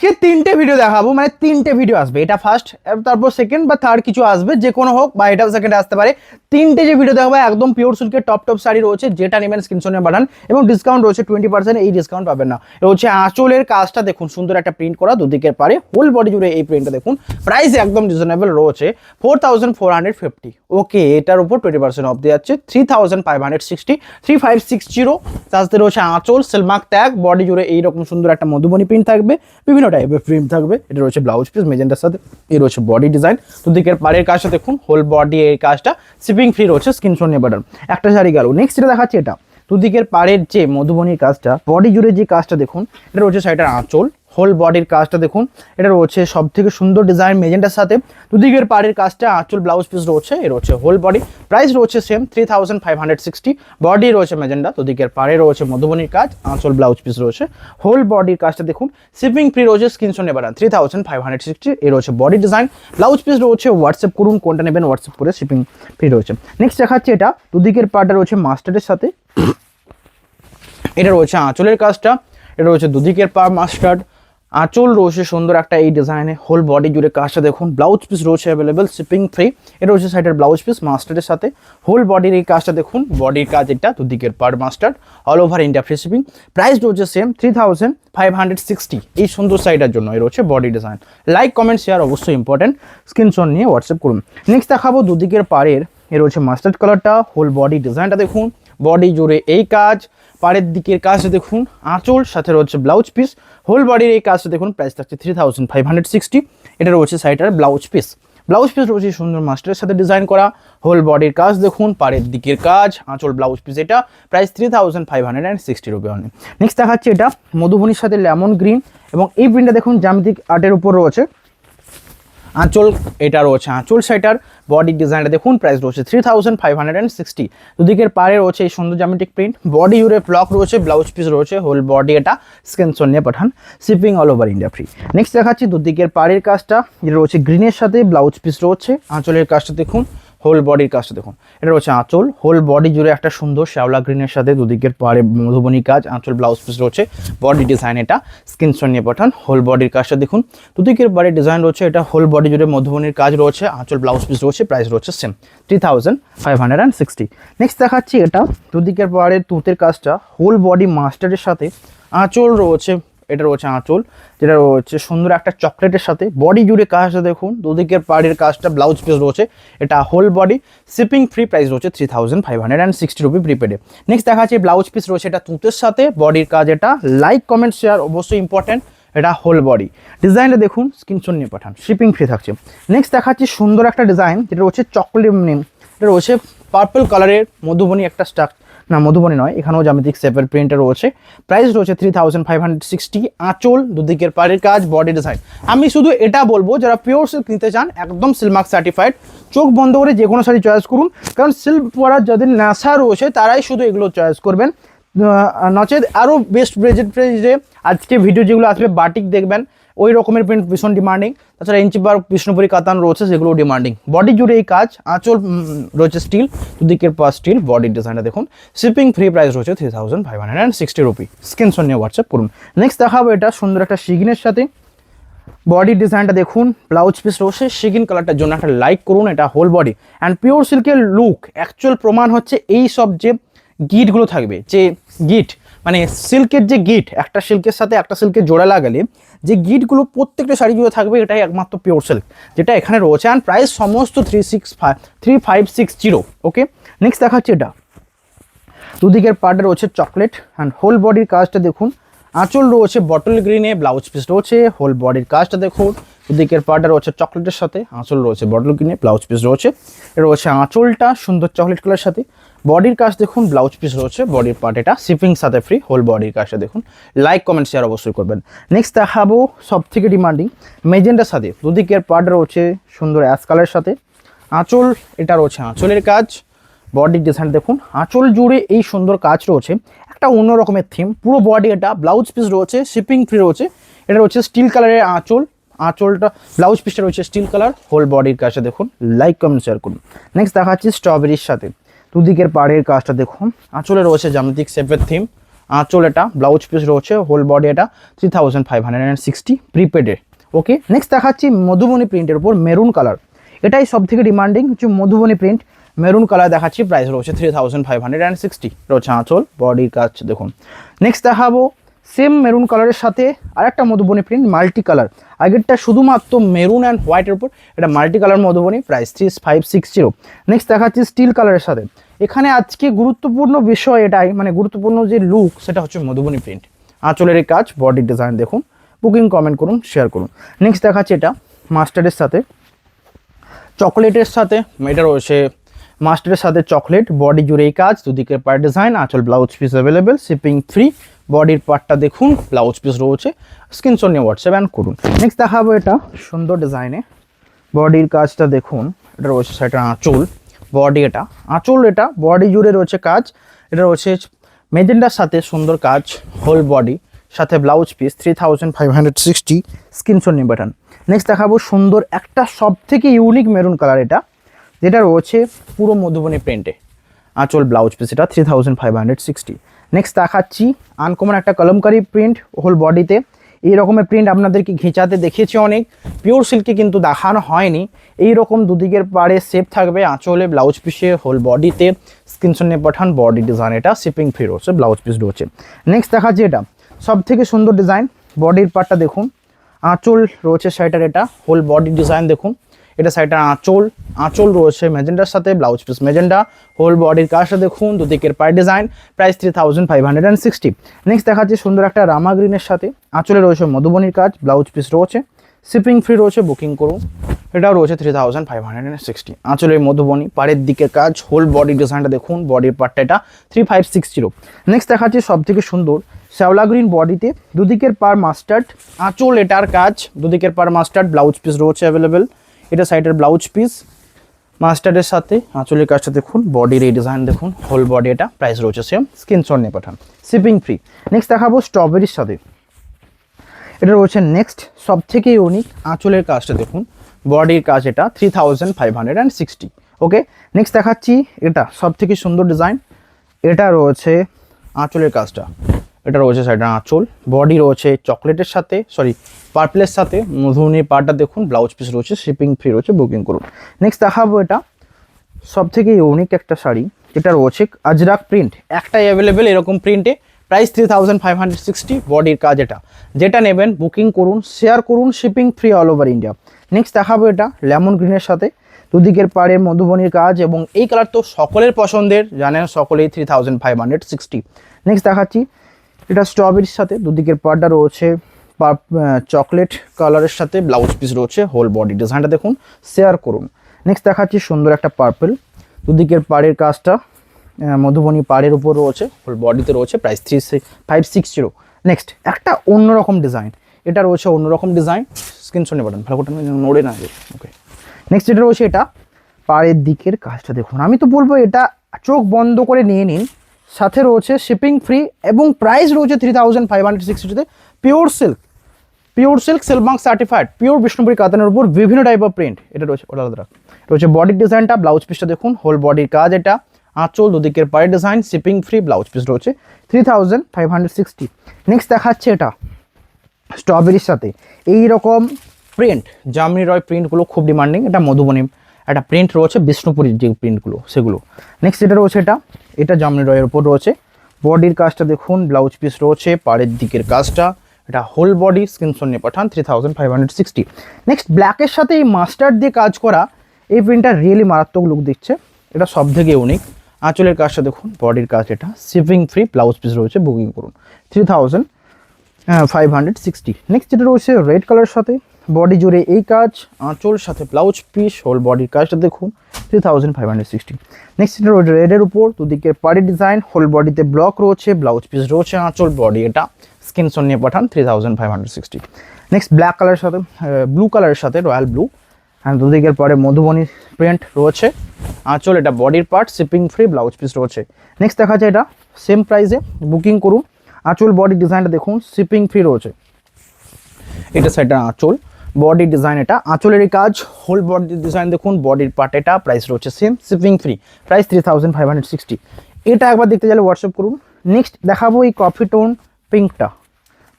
আজকে তিনটে ভিডিও দেখাবো, মানে তিনটে ভিডিও আসবে, এটা ফার্স্ট, তারপর সেকেন্ড বা থার্ড কিছু আসবে, যে কোনো হোক, বা এটাও সেকেন্ড আসতে পারে। তিনটে যে ভিডিও দেখাবো একদম পিওর সিল্কের টপ টপ শাড়ি রয়েছে, যেটা নেবেন স্ক্রিনশট নিয়ে পাঠান, এবং ডিসকাউন্ট রয়েছে 20%। এই ডিসকাউন্ট পাবেন না। রয়েছে আঁচলের কাজটা দেখুন, সুন্দর একটা প্রিন্ট করা, দুদিকের পারে হোল বডি জুড়ে এই প্রিন্টটা দেখুন। প্রাইস একদম রিজনেবল রয়েছে 4450। ওকে, এটার উপর 20% অফ দিয়ে যাচ্ছে 3560, 3560। তাতে রয়েছে আঁচল, সিলমার্ক ট্যাগ, বডি জুড়ে এইরকম সুন্দর একটা মধুবনী প্রিন্ট থাকবে, বিভিন্ন টাইপের প্রিন্ট থাকবে। এটা রয়েছে ব্লাউজ পিস মেজেন্টার সাথে, এই রয়েছে বডি ডিজাইন, দুদিকের পাড়ের কাজটা দেখুন, হোল বডি এই কাজটা শিপিং ফ্রি রয়েছে, স্ক্রিনশট নিয়ে পাঠান। একটা শাড়ি গেল। নেক্সট যেটা দেখাচ্ছি, এটা দুদিকের পাড়ের যে মধুবনীর কাজটা, বডি জুড়ে যে কাজটা দেখুন, এটা রয়েছে শাড়িটার আঁচল, হোল বডির কাজটা দেখুন, এটা রয়েছে সব থেকে সুন্দর ডিজাইন মেজেন্টার সাথে, দুদিকের পাড়ের কাজটা, আঁচল ব্লাউজ পিস রয়েছে, এ রয়েছে হোল বডি। প্রাইস রয়েছে সেম 3560, বডি রয়েছে মেজেন্টা, দুদিকের পাড়ে রয়েছে মধুবনীর কাজ, আঁচল ব্লাউজ পিস রয়েছে, হোল বডির কাজটা দেখুন, শিপিং ফ্রি রয়েছে, স্ক্রিনশট নেবেন 3560, এ রয়েছে বডি ডিজাইন, ব্লাউজ পিস রয়েছে। হোয়াটসঅ্যাপ করুন, কোনটা নেবেন হোয়াটসঅ্যাপ করে, শিপিং ফ্রি রয়েছে। নেক্সট দেখাচ্ছি, এটা দুদিকের পাড়টা রয়েছে মাস্টার্ডের সাথে, এটা রয়েছে আঁচলের কাজটা, এটা রয়েছে দুদিকের পাড় মাস্টার্ড, আঁচল রয়েছে সুন্দর একটা এই ডিজাইনে, হোল বডি জুড়ে কাজটা দেখুন, ব্লাউজ পিস রয়েছে অ্যাভেলেবেল, শিপিং ফ্রি। এটা রয়েছে সাইডের ব্লাউজ পিস মাস্টার্ডের সাথে, হোল বডির এই কাজটা দেখুন, বডির কাজ এটা, দুদিকের পার mustard, all over India free shipping. Price রয়েছে সেম 3560। এই সুন্দর সাইডের জন্য এই রয়েছে body design. Like comment share অবশ্যই ইম্পর্টেন্ট, স্ক্রিনশট নিয়ে হোয়াটসঅ্যাপ করুন। নেক্সট দেখাবো দুদিকের পাড়ের, এ রয়েছে মাস্টার্ড কালারটা, হোল বডি ডিজাইনটা দেখুন, বডি জুড়ে এই কাজ, পাড়ের দিকের কাজটা দেখুন, আঁচল সাথে রয়েছে ব্লাউজ পিস, হোল বডির এই কাজটা দেখুন। প্রাইস থাকছে 3560। এটা রয়েছে সাইডের ব্লাউজ পিস, ব্লাউজ পিস রয়েছে সুন্দর মাস্টারের সাথে ডিজাইন করা, হোল বডির কাজ দেখুন, পাড়ের দিকের কাজ, আঁচল ব্লাউজ পিস, এটা প্রাইস 3560 রুপি অনলি। নেক্সট দেখাচ্ছি, এটা মধুবনীর সাথে লেমন গ্রিন, এবং এই প্রিন্টটা দেখুন জ্যামিতিক আর্টের উপর রয়েছে, আঁচল এটা রয়েছে আঁচল সাইটার, বডি ডিজাইনটা দেখুন, প্রাইস রয়েছে 3560। দুদিকের পাড়ে রয়েছে এই সুন্দর জ্যামেট্রিক প্রিন্ট, বডি জুড়ে ব্লক রয়েছে, ব্লাউজ পিস রয়েছে, হোল বডি এটা, স্ক্রিনশট নিয়ে পাঠান, shipping all over India free. Next দেখাচ্ছি দুদিকের পাড়ের কাজটা, যেটা রয়েছে গ্রিনের সাথে, ব্লাউজ পিস রয়েছে, আঁচলের কাজটা দেখুন, হোল বডির কাজটা দেখুন, এটা রয়েছে আঁচল, হোল বডি জুড়ে একটা সুন্দর শ্যাওলা গ্রিনের সাথে, দুদিকের পাড়ে মধুবনী কাজ, আঁচল ব্লাউজ পিস রয়েছে, বডি ডিজাইন এটা, স্ক্রিনশট নিয়ে পাঠান। হোল বডির কাজটা দেখুন, দুদিকের পাড়ে ডিজাইন রয়েছে, এটা হোল বডি জুড়ে মধুবনীর কাজ রয়েছে, আঁচল ব্লাউজ পিস রয়েছে, প্রাইস রয়েছে সেম 3560। নেক্সট দেখাচ্ছি, এটা দুদিকের পাড়ে তুঁতের কাজটা, হোল বডি মাস্টারের সাথে, আঁচল রয়েছে, এটা রয়েছে আঁচল, যেটা রয়েছে সুন্দর একটা চকলেটের সাথে, বডি জুড়ে কাজটা দেখুন, দুদিকের পাড়ের কাজটা, ব্লাউজ পিস রয়েছে, এটা whole body, shipping free. Price রয়েছে 3560 রুপি প্রিপেডে। নেক্সট দেখা যাচ্ছে ব্লাউজ পিস রয়েছে, এটা তুঁতের সাথে, বডির কাজ এটা। লাইক কমেন্ট শেয়ার অবশ্যই ইম্পর্টেন্ট। এটা হোল বডি ডিজাইনটা দেখুন, স্ক্রিনশট নিয়ে পাঠান, শিপিং ফ্রি থাকছে। নেক্সট দেখাচ্ছি সুন্দর একটা ডিজাইন, যেটা রয়েছে চকলেট নেম, এটা রয়েছে পার্পল কালারের মধুবনী একটা স্টাক, না মধুবনী নয়, এখানেও জ্যামিতিক শেপের প্রিন্টার রয়েছে। প্রাইস রয়েছে 3560। আঁচল, দুদিকের পাড়ের কাজ, বডি ডিজাইন। আমি শুধু এটা বলবো, যারা পিওর সিল্ক নিতে চান, একদম সিলমার্ক সার্টিফাইড, চোখ বন্ধ করে যে কোনো শাড়ি চয়েস করুন, কারণ সিল্ক পরার যাদের নেশা রয়েছে তারাই শুধু এগুলো চয়েস করবেন, নচেত আরও বেস্ট প্রেজে আজকে ভিডিও যেগুলো আসবে, বাটিক দেখবেন, ওই রকমের প্রিন্ট ভীষণ ডিমান্ডিং। তাছাড়া ইঞ্চিপার, বিষ্ণুপুরি কাতান রয়েছে, সেগুলো ডিমান্ডিং। বডি জুড়ে এই কাজ, আঁচল রয়েছে স্টিল, দুদিকের পা স্টিল, বডির ডিজাইনটা দেখুন, শিপিং ফ্রি। প্রাইস রয়েছে 3560 রুপি। স্ক্রিনশট নিয়ে হোয়াটসঅ্যাপ করুন। নেক্সট দেখাবো, এটা সুন্দর একটা শিগিনের সাথে, বডি ডিজাইনটা দেখুন, ব্লাউজ পিস রয়েছে, শিগিন কালারটার জন্য একটা লাইক করুন। এটা হোল বডি অ্যান্ড পিওর সিল্কের লুক অ্যাকচুয়াল প্রমাণ হচ্ছে এই সব যে গিটগুলো থাকবে, যে গিট মানে সিল্কের যে গিট, একটা সিল্কের সাথে একটা সিল্কের জোড়া লাগালে যে গিটগুলো প্রত্যেকটা শাড়ি জুড়ে থাকবে, এটাই একমাত্র পিওর সিল্ক, যেটা এখানে রয়েছে। অ্যান্ড প্রাইস সমস্ত 3560। ওকে, নেক্সট দেখাচ্ছি, এটা দুদিকের পার্টে রয়েছে চকলেট অ্যান্ড হোল বডির কাজটা দেখুন, আঁচল রয়েছে বটল গ্রিনে, ব্লাউজ পিস রয়েছে, হোল বডির কাজটা দেখুন, দুদিকের পার্টে রয়েছে চকলেটের সাথে, আঁচল রয়েছে বটল গ্রিনে, ব্লাউজ পিস রয়েছে, এটা রয়েছে আঁচলটা সুন্দর চকলেট কালার সাথে, বডির কাজ দেখুন, ব্লাউজ পিস রয়েছে, বডির পার্ট এটা, শিপিং সাথে ফ্রি, হোল বডির কাজটা দেখুন। লাইক কমেন্ট শেয়ার অবশ্যই করবেন। নেক্সট দেখাবো সব থেকে ডিমান্ডিং মেজেন্টার সাথে, দুদিকের পার্ট রয়েছে সুন্দর অ্যাশ কালারের সাথে, আঁচল এটা রয়েছে আঁচলের কাজ, বডির ডিজাইন দেখুন, আঁচল জুড়ে এই সুন্দর কাজ রয়েছে, একটা অন্য রকমের থিম, পুরো বডি এটা, ব্লাউজ পিস রয়েছে, শিপিং ফ্রি রয়েছে। এটা রয়েছে স্টিল কালারের আঁচল, আঁচলটা ব্লাউজ পিসটা রয়েছে স্টিল কালার, হোল বডির কাজটা দেখুন। লাইক কমেন্ট শেয়ার করুন। নেক্সট দেখাচ্ছি স্ট্রবেরির সাথে, দুদিকের পাড়ের কাজটা দেখুন, আঁচলে রয়েছে জ্যামিতিক শেপের থিম, আঁচল এটা, ব্লাউজ পিস রয়েছে, হোল বডি এটা 3560 প্রিপেডে। ওকে, নেক্সট দেখাচ্ছি মধুবনী প্রিন্টের উপর মেরুন কালার। এটাই সব থেকে ডিমান্ডিং হচ্ছে মধুবনী প্রিন্ট, মেরুন কালার দেখাচ্ছি, প্রাইস রয়েছে 3560 রয়েছে আঁচল, বডির কাজ দেখুন। নেক্সট দেখাবো সেম মেরুন কালারের সাথে আরেকটা মধুবনী প্রিন্ট মাল্টি কালার। আগেরটা শুধুমাত্র মেরুন অ্যান্ড হোয়াইটের উপর, এটা multi colour Madhubani, price 3560। Next দেখাচ্ছি স্টিল কালারের সাথে। এখানে আজকে গুরুত্বপূর্ণ বিষয় এটাই, মানে গুরুত্বপূর্ণ যে লুক সেটা হচ্ছে মধুবনী প্রিন্ট, আঁচলের এই কাজ, বডির ডিজাইন দেখুন। বুকিং, কমেন্ট করুন, শেয়ার করুন। নেক্সট দেখাচ্ছি এটা মাস্টার্ডের সাথে চকলেটের সাথে, এটা রয়েছে মাস্টারের সাথে চকলেট, বডি জুড়ে এই কাজ, দুদিকে পার ডিজাইন, আঁচল blouse piece available, shipping free. বডির পার্টটা দেখুন, ব্লাউজ পিস রয়েছে, স্ক্রিনশট নিয়ে হোয়াটসঅ্যাপ অ্যান্ড করুন। নেক্সট দেখাবো এটা সুন্দর ডিজাইনে, বডির কাজটা দেখুন, এটা রয়েছে সেটা আঁচল, বডি এটা আঁচল, এটা বডি জুড়ে রয়েছে কাজ, এটা রয়েছে মেজেন্ডার সাথে সুন্দর কাজ, হোল বডি সাথে ব্লাউজ পিস 3560, স্ক্রিনশট নিয়ে পাঠান। নেক্সট দেখাবো সুন্দর একটা সব থেকে ইউনিক মেরুন কালার, এটা যেটা রয়েছে পুরো মধুবনী প্রিন্টে, আঁচল ব্লাউজ পিস এটা 3560। নেক্সট দেখাচ্ছি আনকমন একটা কলমকারি প্রিন্ট, হোল বডিতে এই রকমের প্রিন্ট আপনাদেরকে ঘেঁচাতে দেখিয়েছি অনেক, পিওর সিল্কে কিন্তু দেখানো হয়নি। এই রকম দুদিকের পাড়ে সেপ থাকবে, আঁচলে ব্লাউজ পিসে, হোল বডিতে, স্ক্রিনশট নিয়ে পাঠান। বডি ডিজাইন এটা, শিপিং ফ্রি রয়েছে, ব্লাউজ পিস রয়েছে। নেক্সট দেখাচ্ছি এটা সব থেকে সুন্দর ডিজাইন, বডির পার্টটা দেখুন, আঁচল রয়েছে শাড়িটার, এটা হোল বডি ডিজাইন দেখুন, এটা সাইডটা আঁচল, আঁচল রয়েছে মেজেন্ডার সাথে, ব্লাউজ পিস মেজেন্ডা, হোল বডির কাজটা দেখুন, দুদিকের পার ডিজাইন, প্রাইস 3560। নেক্সট দেখাচ্ছি সুন্দর একটা রামা গ্রিনের সাথে, আঁচলে রয়েছে মধুবনীর কাজ, ব্লাউজ পিস রয়েছে, শিপিং ফ্রি রয়েছে, বুকিং করুন। এটাও রয়েছে 3560। আঁচলের মধুবনী, পাড়ের দিকের কাজ, হোল বডি ডিজাইনটা দেখুন, বডির পার্টটা এটা 3560। নেক্সট দেখাচ্ছি সব থেকে সুন্দর শ্যাওলা গ্রিন বডিতে, দুদিকের পার মাস্টার্ড, আঁচল এটার কাজ, দুদিকের পার মাস্টার্ড, ব্লাউজ পিস রয়েছে অ্যাভেলেবেল, এটা সাইডের ব্লাউজ পিস মাস্টার্ডের সাথে, আঁচলের কাজটা দেখুন, বডির এই ডিজাইন দেখুন, হোল বডি এটা, প্রাইস রয়েছে সেম, স্ক্রিনশট নিয়ে পাঠান, শিপিং ফ্রি। নেক্সট দেখাবো স্ট্রবেরির সাথে, এটা রয়েছে নেক্সট সব থেকে ইউনিক, আঁচলের কাজটা দেখুন, বডির কাজ এটা 3560। ওকে, নেক্সট দেখাচ্ছি এটা সব থেকে সুন্দর ডিজাইন, এটা রয়েছে আঁচলের কাজটা, এটা রয়েছে সাইডে আঁচল, বডি রয়েছে চকলেটের সাথে, সরি পার্পলের সাথে, মধুবনীর পার্টটা দেখুন, ব্লাউজ পিস রয়েছে, শিপিং ফ্রি রয়েছে, বুকিং করুন। নেক্সট দেখাবো এটা সব থেকে ইউনিক একটা শাড়ি, যেটা রয়েছে আজরাক প্রিন্ট, একটাই অ্যাভেলেবেল এরকম প্রিন্টে, প্রাইস 3560, বডির কাজ এটা, যেটা নেবেন বুকিং করুন, শেয়ার করুন, shipping free all over India. Next দেখাবো এটা লেমন গ্রিনের সাথে, দুদিকের পাড়ে মধুবনীর কাজ, এবং এই কালার তো সকলের পছন্দের, জানেন সকলেই, 3560। নেক্সট দেখাচ্ছি এটা স্ট্রবেরির সাথে, দুদিকের পাড়টা রয়েছে চকলেট কালারের সাথে, ব্লাউজ পিস রয়েছে, হোল বডি ডিজাইনটা দেখুন, শেয়ার করুন। নেক্সট দেখাচ্ছি সুন্দর একটা পার্পল, দুদিকের পাড়ের কাজটা মধুবনী পাড়ের উপর রয়েছে, হোল বডিতে রয়েছে, প্রাইস 3560। নেক্সট একটা অন্যরকম ডিজাইন, এটা রয়েছে অন্যরকম ডিজাইন, স্ক্রিনশট নিয়ে পাঠান, ভালো করে নড়ে না। ওকে, নেক্সট যেটা রয়েছে এটা পাড়ের দিকের কাজটা দেখুন, আমি তো বলবো এটা চোখ বন্ধ করে নিয়ে নিন, সাথে রয়েছে শিপিং ফ্রি, এবং প্রাইস রয়েছে 3560-তে। Pure silk, pure silk silk mark certified, pure Bishnupuri কাতানের উপর বিভিন্ন টাইপ অফ প্রিন্ট, এটা রয়েছে আলাদা রয়েছে। বডির ডিজাইনটা, ব্লাউজ পিসটা দেখুন, হোল বডির কাজ এটা, আঁচল, দুদিকের পাড়ের design, shipping free, blouse piece রয়েছে 3560। নেক্সট দেখাচ্ছে এটা স্ট্রবেরির সাথে এইরকম প্রিন্ট, জামনি রয় প্রিন্টগুলো খুব ডিমান্ডিং, এটা মধুবনী একটা প্রিন্ট রয়েছে, বিষ্ণুপুরীর যে প্রিন্টগুলো সেগুলো। নেক্সট এটা রয়েছে এটা জামনি রয়ের উপর রয়েছে, বডির কাজটা দেখুন, ব্লাউজ পিস রয়েছে, পাড়ের দিকের কাজটা, এটা হোল বডি, স্ক্রিনশট নিয়ে পাঠান, 3560। নেক্সট ব্ল্যাকের সাথে এই মাস্টার্ড দিয়ে কাজ করা এই প্রিন্টটা রিয়েলি মারাত্মক লুক দিচ্ছে, এটা সব থেকে ইউনিক। আঁচলের কাজটা দেখুন, বডির কাজ এটা, শিপিং ফ্রি, ব্লাউজ পিস রয়েছে, বুকিং করুন 3560। নেক্সট যেটা রয়েছে রেড কালারের সাথে, বডি জুড়ে এই কাজ, আঁচল সাথে ব্লাউজ পিস, হোল বডির কাজটা দেখুন, 3560। নেক্সট যেটা রয়েছে রেডের উপর, দুদিকের পাড়ি ডিজাইন, হোল বডিতে ব্লক রয়েছে, ব্লাউজ পিস রয়েছে, আঁচল, বডি এটা, স্ক্রিনশট নিয়ে পাঠান, 3560। নেক্সট ব্ল্যাক কালারের সাথে, ব্লু কালারের সাথে, রয়্যাল ব্লু, অ্যান্ড দুদিকের পরে মধুবনী প্রিন্ট রয়েছে, আঁচল এটা বডির part, shipping free, blouse piece রয়েছে। নেক্সট দেখা যায় এটা সেম প্রাইসে, বুকিং করুন। আঁচল বডি ডিজাইনটা দেখুন, শিপিং ফ্রি রয়েছে, এটা সাইডটা আঁচল, বডি ডিজাইন এটা, আঁচলের কাজ, হোল বডি ডিজাইন দেখুন, বডির পার্ট এটা, প্রাইস রয়েছে সেম, শিপিং ফ্রি, প্রাইস 3560। এটা একবার দেখতে গেলে হোয়াটসঅ্যাপ করুন, নেক্সট দেখাবো এই কফি টোন পিঙ্কটা,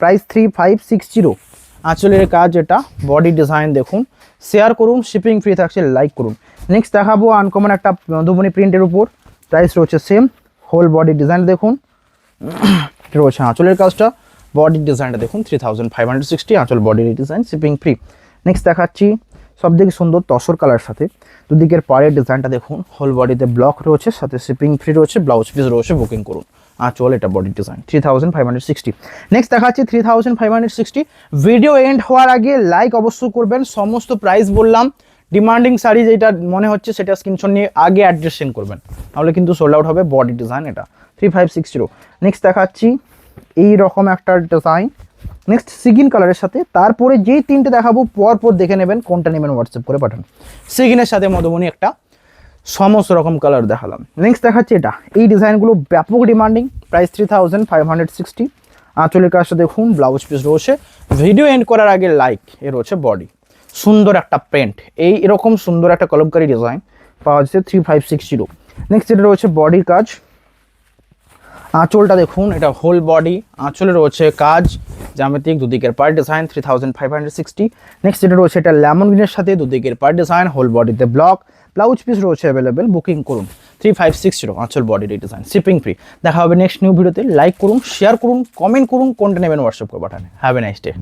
প্রাইস 3560। আঁচলের কাজ, এটা বডি ডিজাইন দেখুন, শেয়ার করুন, শিপিং ফ্রি থাকছে, লাইক করুন। নেক্সট দেখাবো আনকমন একটা মধুবনী প্রিন্টের উপর, প্রাইস রয়েছে সেম, হোল বডি ডিজাইন দেখুন রয়েছে আঁচলের কাজটা, বডি ডিজাইনটা দেখুন 3560, আঁচল বডির ডিজাইন, শিপিং ফ্রি। নেক্সট দেখাচ্ছি সবথেকে সুন্দর তসর কালার সাথে দুদিকের পাড়ের ডিজাইনটা দেখুন, হোল বডিতে ব্লক রয়েছে, সাথে শিপিং ফ্রি রয়েছে, ব্লাউজ পিস রয়েছে, বুকিং করুন। আঁচল, এটা বডি ডিজাইন 3560। নেক্সট দেখাচ্ছি 3560। ভিডিও এন্ড হওয়ার আগে লাইক অবশ্যই করবেন। সমস্ত প্রাইস বললাম, ডিমান্ডিং শাড়ি যেটা মনে হচ্ছে সেটা স্ক্রিনশট নিয়ে আগে অ্যাড্রেস সেন্ড করবেন, তাহলে কিন্তু সোল্ড আউট হবে। বডি ডিজাইন এটা 3560। নেক্সট দেখাচ্ছি এই রকম একটা ডিজাইন, নেক্সট সিগিন কালারের সাথে, তারপরে যেই তিনটে দেখাবো পর দেখে নেবেন কোনটা নেবেন, হোয়াটসঅ্যাপ করে পাঠান। সিগিনের সাথে মধুবনী একটা সমস্ত রকম কালার দেখালাম। নেক্সট দেখাচ্ছি এটা, এই ডিজাইনগুলো ব্যাপক ডিমান্ডিং, প্রাইস 3560। আঁচলের কাজটা দেখুন, ব্লাউজ পিস রয়েছে। ভিডিও এন্ড করার আগে লাইক, এ রয়েছে বডি, সুন্দর একটা প্রিন্ট, এই এরকম সুন্দর একটা কলমকারী ডিজাইন পাওয়া যাচ্ছে 3560। নেক্সট এটা রয়েছে বডির কাজ, আঁচলটা দেখুন, এটা হোল বডি, আঁচলে রয়েছে কাজ জ্যামিতিক, দুদিকের পার ডিজাইন 3560। নেক্সট যেটা রয়েছে এটা লেমন গ্রিনের সাথে দুদিকের পার ডিজাইন, হোল বডিতে ব্লক, ব্লাউজ পিস রয়েছে অ্যাভেলেবেল, বুকিং করুন 3560, আঁচল বডির ডিজাইন, শিপিং ফ্রি। দেখা হবে নেক্সট নিউ ভিডিওতে। লাইক করুন, শেয়ার করুন, কমেন্ট করুন, কোনটা নেবেন হোয়াটসঅ্যাপ করে পাঠান। Have a nice day.